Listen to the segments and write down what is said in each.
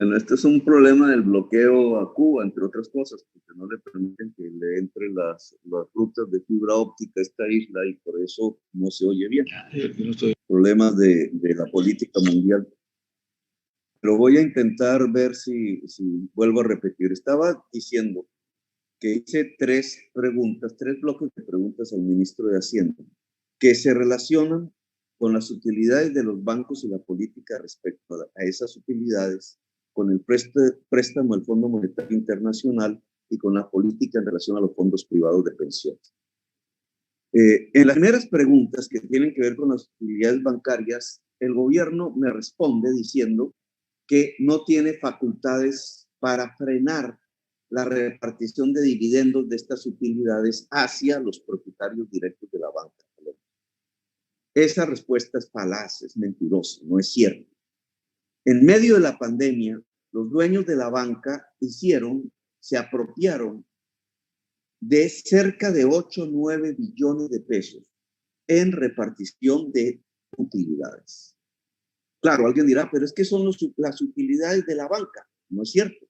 Bueno, este es un problema del bloqueo a Cuba, entre otras cosas, porque no le permiten que le entre las rutas de fibra óptica a esta isla y por eso no se oye bien. Problemas de la política mundial. Pero voy a intentar ver si vuelvo a repetir. Estaba diciendo que hice tres bloques de preguntas al ministro de Hacienda, que se relacionan con las utilidades de los bancos y la política respecto a esas utilidades, con el préstamo del Fondo Monetario Internacional y con la política en relación a los fondos privados de pensiones. En las primeras preguntas que tienen que ver con las utilidades bancarias, el gobierno me responde diciendo que no tiene facultades para frenar la repartición de dividendos de estas utilidades hacia los propietarios directos de la banca. Esa respuesta es falaz, es mentirosa, no es cierto. En medio de la pandemia, los dueños de la banca se apropiaron de cerca de 8 o 9 billones de pesos en repartición de utilidades. Claro, alguien dirá, pero es que son las utilidades de la banca. No es cierto.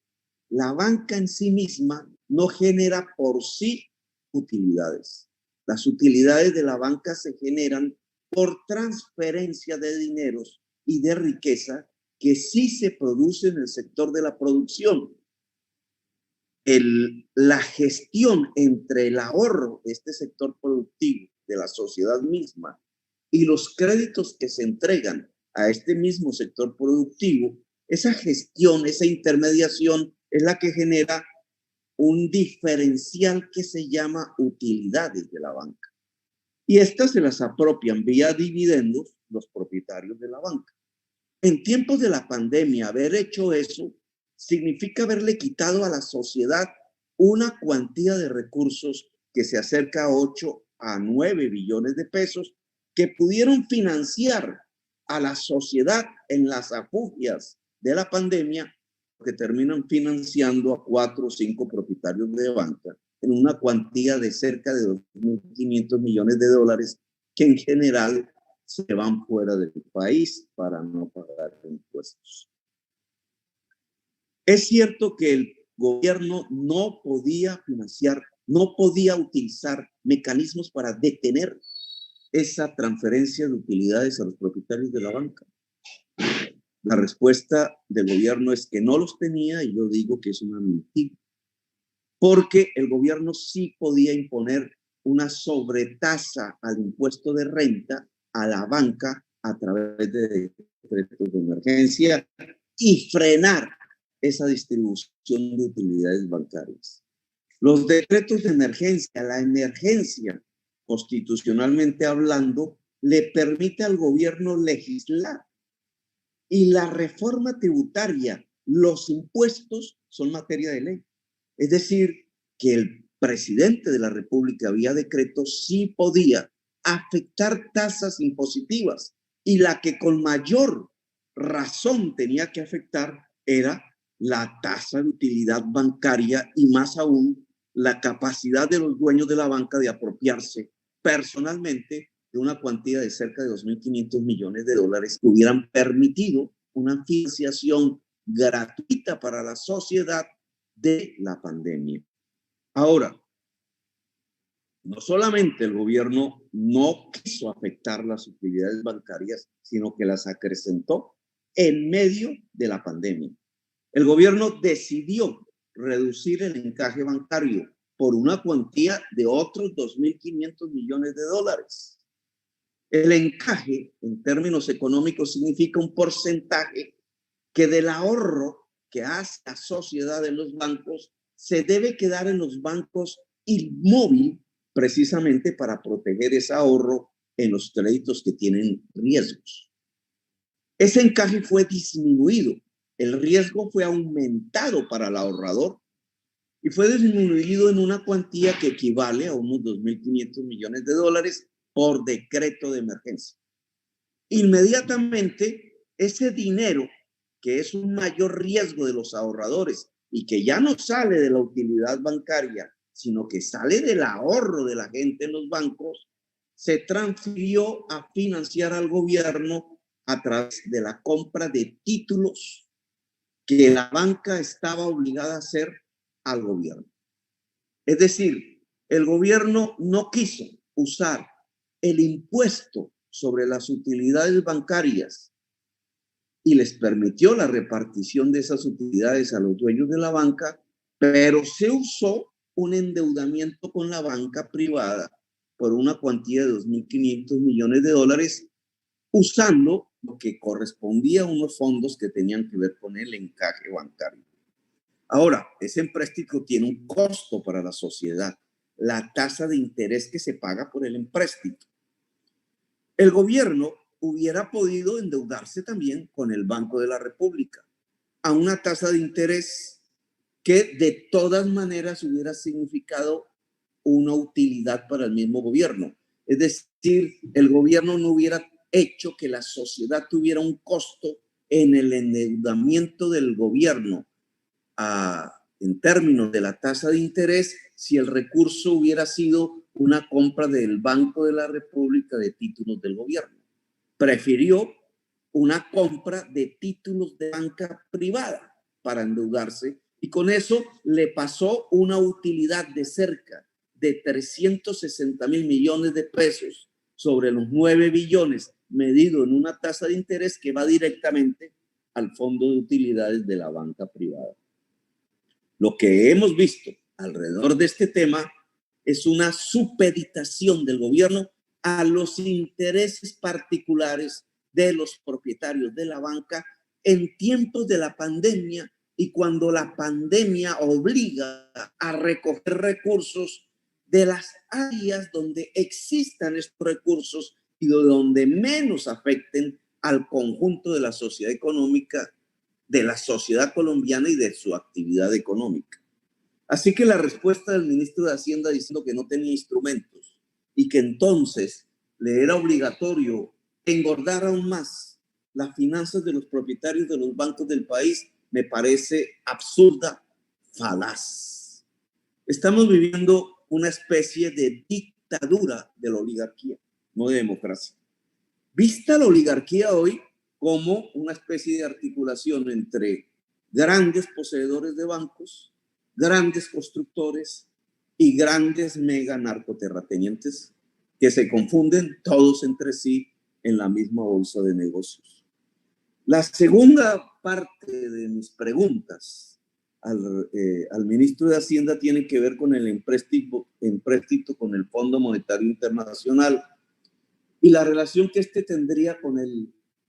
La banca en sí misma no genera por sí utilidades. Las utilidades de la banca se generan por transferencia de dineros y de riqueza que sí se produce en el sector de la producción. La gestión entre el ahorro de este sector productivo, de la sociedad misma, y los créditos que se entregan a este mismo sector productivo, esa gestión, esa intermediación es la que genera un diferencial que se llama utilidades de la banca. Y estas se las apropian vía dividendos los propietarios de la banca. En tiempos de la pandemia, haber hecho eso significa haberle quitado a la sociedad una cuantía de recursos que se acerca a 8 a 9 billones de pesos que pudieron financiar a la sociedad en las afugias de la pandemia, que terminan financiando a 4 o 5 propietarios de banca en una cuantía de cerca de 2.500 millones de dólares que en general se van fuera del país para no pagar impuestos. Es cierto que el gobierno no podía financiar, no podía utilizar mecanismos para detener esa transferencia de utilidades a los propietarios de la banca. La respuesta del gobierno es que no los tenía y yo digo que es una mentira. Porque el gobierno sí podía imponer una sobretasa al impuesto de renta a la banca a través de decretos de emergencia y frenar esa distribución de utilidades bancarias. Los decretos de emergencia, la emergencia, constitucionalmente hablando, le permite al gobierno legislar. Y la reforma tributaria, los impuestos son materia de ley. Es decir, que el presidente de la República vía decreto sí podía afectar tasas impositivas y la que con mayor razón tenía que afectar era la tasa de utilidad bancaria y más aún la capacidad de los dueños de la banca de apropiarse personalmente de una cuantía de cerca de 2.500 millones de dólares que hubieran permitido una financiación gratuita para la sociedad de la pandemia. Ahora, no solamente el gobierno no quiso afectar las utilidades bancarias, sino que las acrecentó en medio de la pandemia. El gobierno decidió reducir el encaje bancario por una cuantía de otros 2.500 millones de dólares. El encaje, en términos económicos, significa un porcentaje que del ahorro que hace la sociedad en los bancos se debe quedar en los bancos inmóvil precisamente para proteger ese ahorro en los créditos que tienen riesgos. Ese encaje fue disminuido, el riesgo fue aumentado para el ahorrador y fue disminuido en una cuantía que equivale a unos 2.500 millones de dólares por decreto de emergencia. Inmediatamente, ese dinero, que es un mayor riesgo de los ahorradores y que ya no sale de la utilidad bancaria, sino que sale del ahorro de la gente en los bancos, se transfirió a financiar al gobierno a través de la compra de títulos que la banca estaba obligada a hacer al gobierno. Es decir, el gobierno no quiso usar el impuesto sobre las utilidades bancarias y les permitió la repartición de esas utilidades a los dueños de la banca, pero se usó un endeudamiento con la banca privada por una cuantía de 2.500 millones de dólares, usando lo que correspondía a unos fondos que tenían que ver con el encaje bancario. Ahora, ese empréstito tiene un costo para la sociedad, la tasa de interés que se paga por el empréstito. El gobierno hubiera podido endeudarse también con el Banco de la República a una tasa de interés que de todas maneras hubiera significado una utilidad para el mismo gobierno. Es decir, el gobierno no hubiera hecho que la sociedad tuviera un costo en el endeudamiento del gobierno en términos de la tasa de interés si el recurso hubiera sido una compra del Banco de la República de títulos del gobierno. Prefirió una compra de títulos de banca privada para endeudarse y con eso le pasó una utilidad de cerca de 360.000 millones de pesos sobre los 9 billones medido en una tasa de interés que va directamente al fondo de utilidades de la banca privada. Lo que hemos visto alrededor de este tema es una supeditación del gobierno a los intereses particulares de los propietarios de la banca en tiempos de la pandemia y cuando la pandemia obliga a recoger recursos de las áreas donde existan estos recursos y de donde menos afecten al conjunto de la sociedad económica, de la sociedad colombiana y de su actividad económica. Así que la respuesta del ministro de Hacienda diciendo que no tenía instrumentos y que entonces le era obligatorio engordar aún más las finanzas de los propietarios de los bancos del país me parece absurda, falaz. Estamos viviendo una especie de dictadura de la oligarquía, no de democracia. Vista la oligarquía hoy como una especie de articulación entre grandes poseedores de bancos, grandes constructores y grandes mega narcoterratenientes que se confunden todos entre sí en la misma bolsa de negocios. La segunda parte de mis preguntas al ministro de Hacienda tiene que ver con el empréstito con el Fondo Monetario Internacional y la relación que este tendría con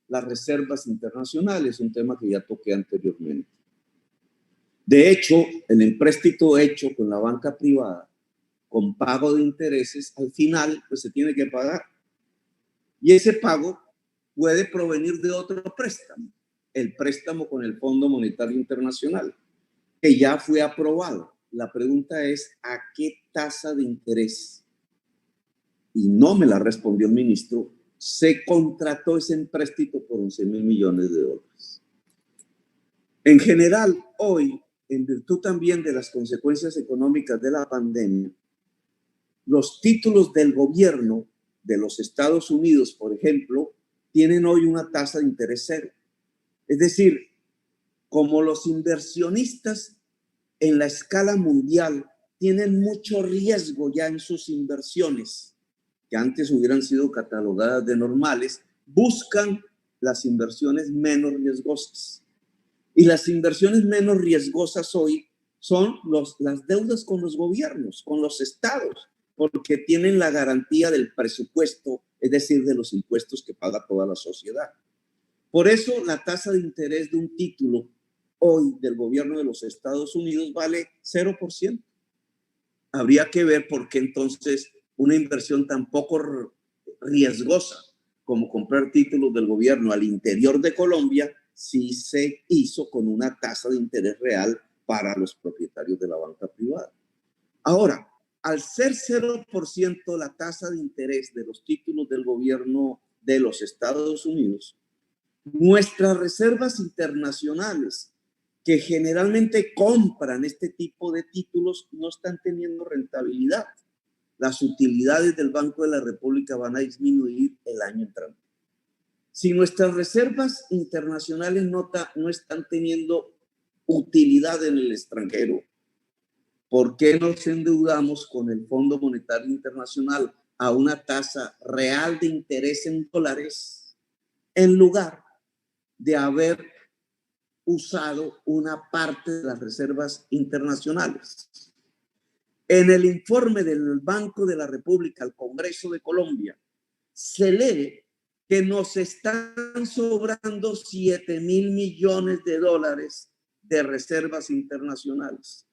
las reservas internacionales, un tema que ya toqué anteriormente. De hecho, el empréstito hecho con la banca privada, con pago de intereses, al final pues se tiene que pagar. Y ese pago puede provenir de otro préstamo, el préstamo con el Fondo Monetario Internacional, que ya fue aprobado. La pregunta es, ¿a qué tasa de interés? Y no me la respondió el ministro, se contrató ese empréstito por 11.000 millones de dólares. En general, hoy, en virtud también de las consecuencias económicas de la pandemia, los títulos del gobierno de los Estados Unidos, por ejemplo, tienen hoy una tasa de interés cero. Es decir, como los inversionistas en la escala mundial tienen mucho riesgo ya en sus inversiones, que antes hubieran sido catalogadas de normales, buscan las inversiones menos riesgosas. Y las inversiones menos riesgosas hoy son las deudas con los gobiernos, con los estados, porque tienen la garantía del presupuesto, es decir, de los impuestos que paga toda la sociedad. Por eso la tasa de interés de un título hoy del gobierno de los Estados Unidos vale 0%. Habría que ver por qué entonces una inversión tan poco riesgosa como comprar títulos del gobierno al interior de Colombia sí se hizo con una tasa de interés real para los propietarios de la banca privada. Ahora, al ser 0% la tasa de interés de los títulos del gobierno de los Estados Unidos, nuestras reservas internacionales que generalmente compran este tipo de títulos no están teniendo rentabilidad. Las utilidades del Banco de la República van a disminuir el año entrante. Si nuestras reservas internacionales no están teniendo utilidad en el extranjero. ¿Por qué nos endeudamos con el Fondo Monetario Internacional a una tasa real de interés en dólares en lugar de haber usado una parte de las reservas internacionales? En el informe del Banco de la República al Congreso de Colombia se lee que nos están sobrando 7.000 millones de dólares de reservas internacionales.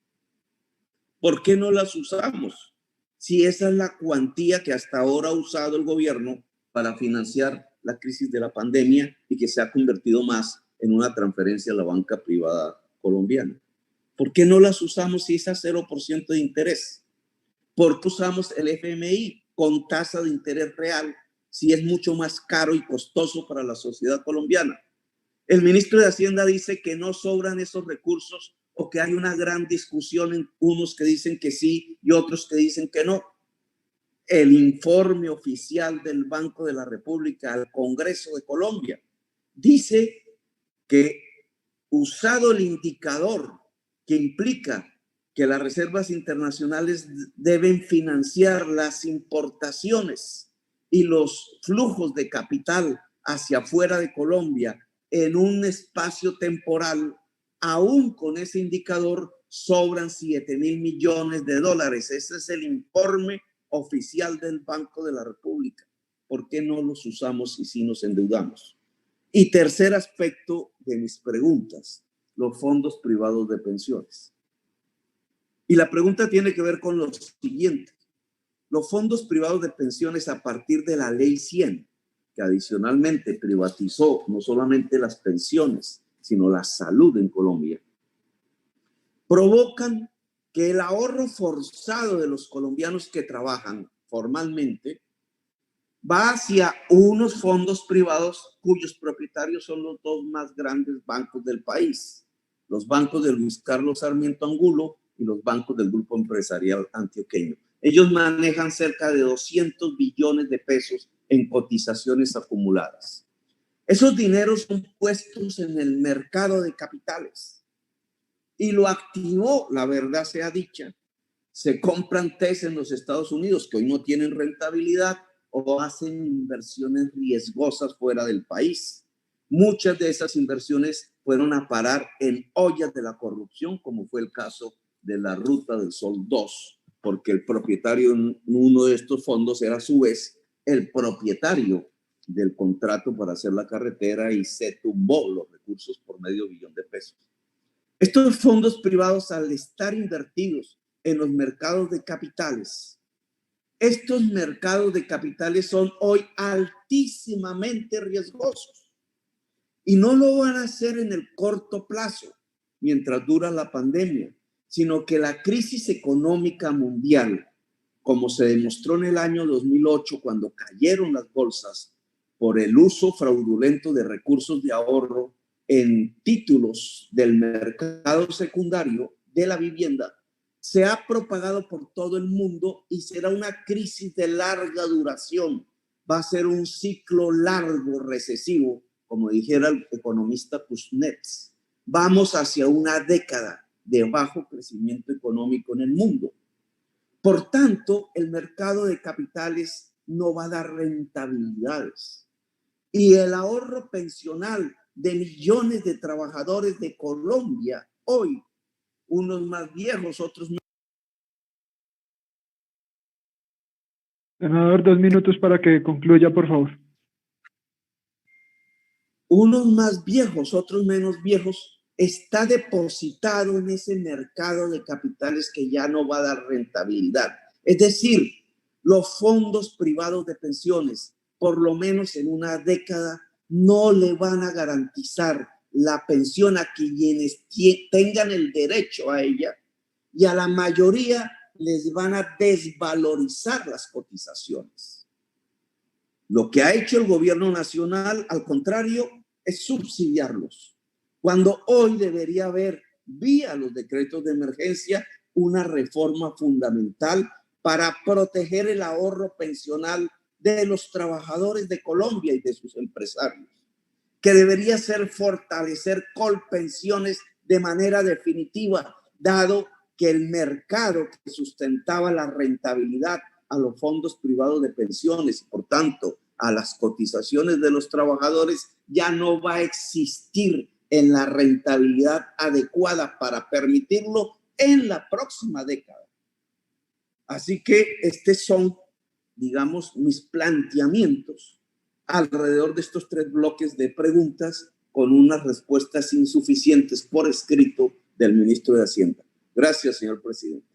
¿Por qué no las usamos? Si esa es la cuantía que hasta ahora ha usado el gobierno para financiar la crisis de la pandemia y que se ha convertido más en una transferencia a la banca privada colombiana. ¿Por qué no las usamos si es a 0% de interés? ¿Por qué usamos el FMI con tasa de interés real si es mucho más caro y costoso para la sociedad colombiana? El ministro de Hacienda dice que no sobran esos recursos o que hay una gran discusión en unos que dicen que sí y otros que dicen que no. El informe oficial del Banco de la República al Congreso de Colombia dice que, usado el indicador que implica que las reservas internacionales deben financiar las importaciones y los flujos de capital hacia afuera de Colombia en un espacio temporal, aún con ese indicador sobran 7.000 millones de dólares. Ese es el informe oficial del Banco de la República. ¿Por qué no los usamos y sí nos endeudamos? Y tercer aspecto de mis preguntas, los fondos privados de pensiones. Y la pregunta tiene que ver con lo siguiente. Los fondos privados de pensiones, a partir de la Ley 100, que adicionalmente privatizó no solamente las pensiones, sino la salud en Colombia, provocan que el ahorro forzado de los colombianos que trabajan formalmente va hacia unos fondos privados cuyos propietarios son los dos más grandes bancos del país, los bancos de Luis Carlos Sarmiento Angulo y los bancos del Grupo Empresarial Antioqueño. Ellos manejan cerca de 200 billones de pesos en cotizaciones acumuladas. Esos dineros son puestos en el mercado de capitales y lo activó, la verdad sea dicha, se compran TES en los Estados Unidos que hoy no tienen rentabilidad o hacen inversiones riesgosas fuera del país. Muchas de esas inversiones fueron a parar en ollas de la corrupción, como fue el caso de la Ruta del Sol 2, porque el propietario en uno de estos fondos era a su vez el propietario del contrato para hacer la carretera y se tumbó los recursos por $500 millones de pesos. Estos fondos privados, al estar invertidos en los mercados de capitales, estos mercados de capitales son hoy altísimamente riesgosos y no lo van a hacer en el corto plazo, mientras dura la pandemia, sino que la crisis económica mundial, como se demostró en el año 2008 cuando cayeron las bolsas por el uso fraudulento de recursos de ahorro en títulos del mercado secundario de la vivienda, se ha propagado por todo el mundo y será una crisis de larga duración. Va a ser un ciclo largo recesivo, como dijera el economista Kuznets. Vamos hacia una década de bajo crecimiento económico en el mundo. Por tanto, el mercado de capitales no va a dar rentabilidades. Y el ahorro pensional de millones de trabajadores de Colombia hoy, unos más viejos, otros menos. Senador, 2 minutos para que concluya, por favor. Unos más viejos, otros menos viejos, está depositado en ese mercado de capitales que ya no va a dar rentabilidad. Es decir, los fondos privados de pensiones, por lo menos en una década, no le van a garantizar la pensión a quienes tengan el derecho a ella, y a la mayoría les van a desvalorizar las cotizaciones. Lo que ha hecho el gobierno nacional, al contrario, es subsidiarlos, cuando hoy debería haber, vía los decretos de emergencia, una reforma fundamental para proteger el ahorro pensional de los trabajadores de Colombia y de sus empresarios, que debería ser fortalecer Colpensiones de manera definitiva, dado que el mercado que sustentaba la rentabilidad a los fondos privados de pensiones y, por tanto, a las cotizaciones de los trabajadores, ya no va a existir en la rentabilidad adecuada para permitirlo en la próxima década. Así que estos son, digamos, mis planteamientos alrededor de estos 3 bloques de preguntas con unas respuestas insuficientes por escrito del ministro de Hacienda. Gracias, señor presidente.